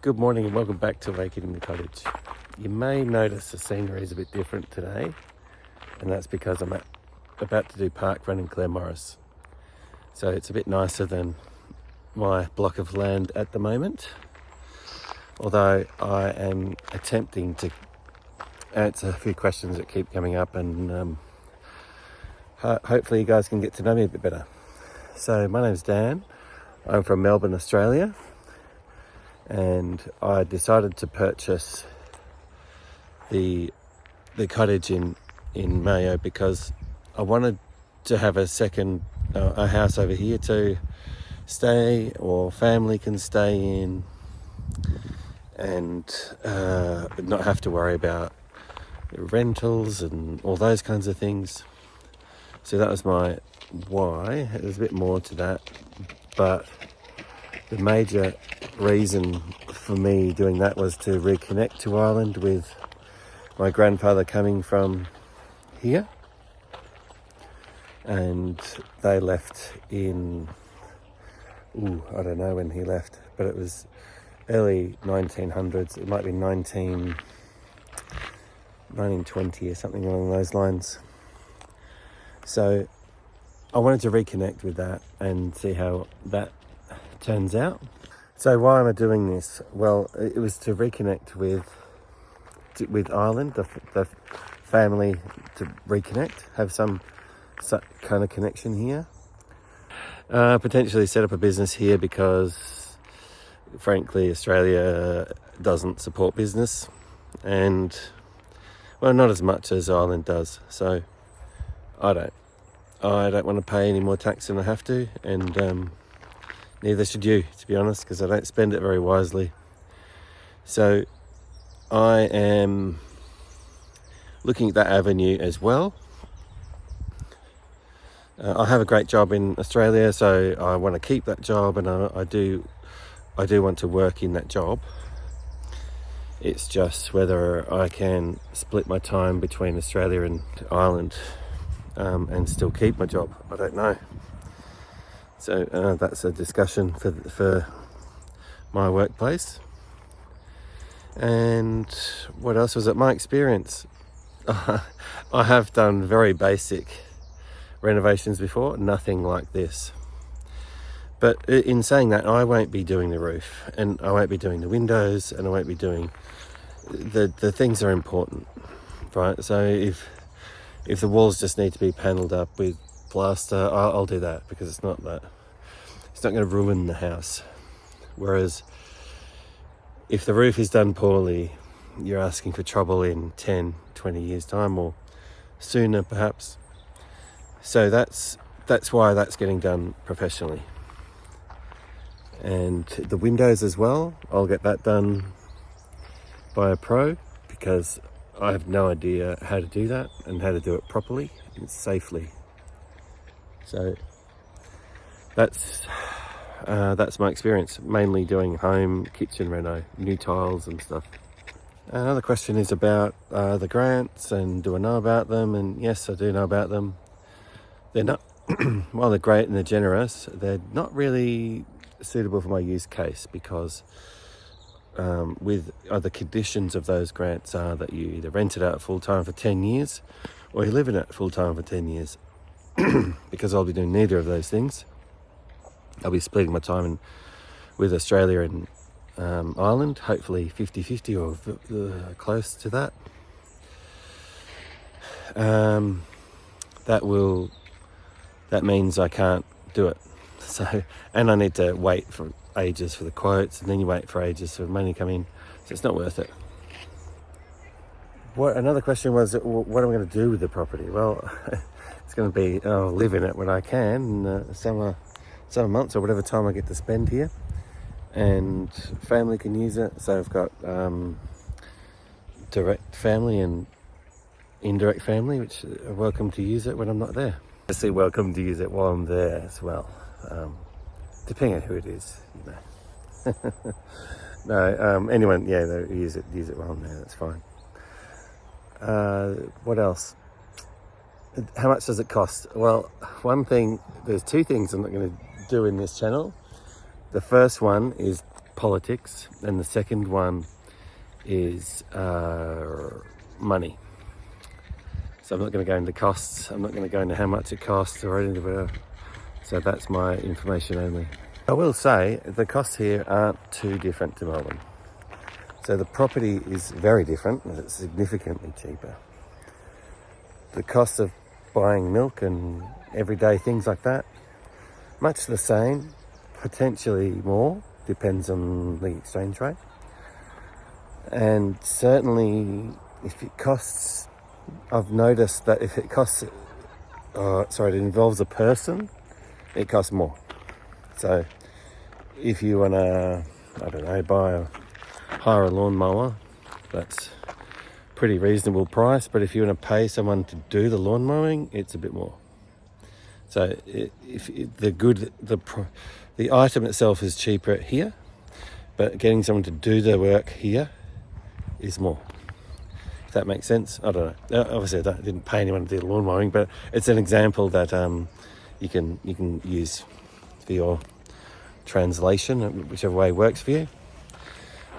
Good morning and welcome back to Awakening the Cottage. You may notice the scenery is a bit different today, and that's because I'm about to do Parkrun in Claremorris. So it's a bit nicer than my block of land at the moment, although I am attempting to answer a few questions that keep coming up, and hopefully you guys can get to know me a bit better. So my name's Dan, I'm from Melbourne, Australia, and I decided to purchase the cottage in Mayo because I wanted to have a house over here to stay, or family can stay in, and not have to worry about rentals and all those kinds of things. So that was my why. There's a bit more to that, but the major reason for me doing that was to reconnect to Ireland with my grandfather coming from here, and they left in, I don't know when he left, but it was early 1900s. It might be 1920 or something along those lines. So I wanted to reconnect with that and see how that turns out. So why am I doing this? Well, it was to reconnect with Ireland, the family, to reconnect, have some kind of connection here. Potentially set up a business here because, frankly, Australia doesn't support business, and, well, not as much as Ireland does. So I don't want to pay any more tax than I have to, and neither should you, to be honest, because I don't spend it very wisely. So I am looking at that avenue as well. I have a great job in Australia, so I want to keep that job, and I do want to work in that job. It's just whether I can split my time between Australia and Ireland and still keep my job. I don't know. So that's a discussion for my workplace. And what else was it? My experience. I have done very basic renovations before, nothing like this. But in saying that, I won't be doing the roof, and I won't be doing the windows, and I won't be doing the things that are important, right? So if the walls just need to be panelled up with plaster, I'll do that, because it's not going to ruin the house. Whereas if the roof is done poorly, you're asking for trouble in 10, 20 years time, or sooner perhaps. So that's why that's getting done professionally. And the windows as well, I'll get that done by a pro, because I have no idea how to do that and how to do it properly and safely. So that's my experience, mainly doing home kitchen reno, new tiles and stuff. Another question is about the grants, and do I know about them? And yes, I do know about them. They're not, while they're great and they're generous, they're not really suitable for my use case, because with the conditions of those grants are that you either rent it out full time for 10 years or you live in it full time for 10 years. Because I'll be doing neither of those things. I'll be splitting my time with Australia and Ireland, hopefully 50-50 or close to that. That means I can't do it. So, and I need to wait for ages for the quotes, and then you wait for ages for money to come in. So it's not worth it. Another question was, what am I going to do with the property? Well, it's going to be, I'll live in it when I can, in summer months or whatever time I get to spend here, and family can use it. So I've got direct family and indirect family, which are welcome to use it when I'm not there. Obviously welcome to use it while I'm there as well, depending on who it is, you know. No, anyone, yeah, they use it while I'm there, that's fine. What else? How much does it cost? Well, there's two things I'm not going to do in this channel. The first one is politics, and the second one is money. So I'm not going to go into costs, I'm not going to go into how much it costs or anything. So that's my information only. I will say the costs here aren't too different to Melbourne. So the property is very different, it's significantly cheaper. The cost of buying milk and everyday things like that, much the same, potentially more, depends on the exchange rate. And certainly if it costs, I've noticed that if it costs, it involves a person, it costs more. So if you want to, hire a lawnmower, that's pretty reasonable price, but if you want to pay someone to do the lawn mowing, it's a bit more. So the item itself is cheaper here, but getting someone to do the work here is more. If that makes sense, I don't know. Obviously, I didn't pay anyone to do the lawn mowing, but it's an example that you can use for your translation, whichever way works for you.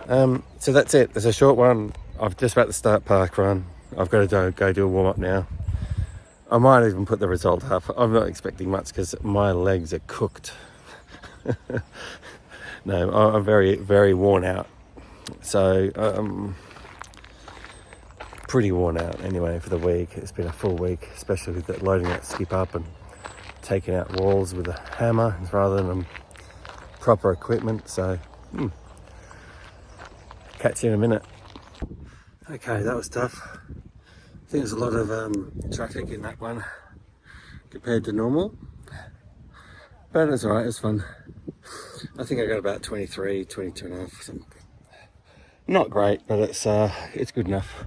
So that's it. It's a short one. I'm just about to start Parkrun. I've got to go do a warm up now. I might even put the result up. I'm not expecting much because my legs are cooked. No, I'm very, very worn out. So pretty worn out anyway for the week. It's been a full week, especially with loading that skip up and taking out walls with a hammer rather than proper equipment. So catch you in a minute. Okay, that was tough. I think there's a lot of traffic in that one compared to normal, but it's alright, it's fun. I think I got about 23, 22 and a half, something. Not great, but it's good enough.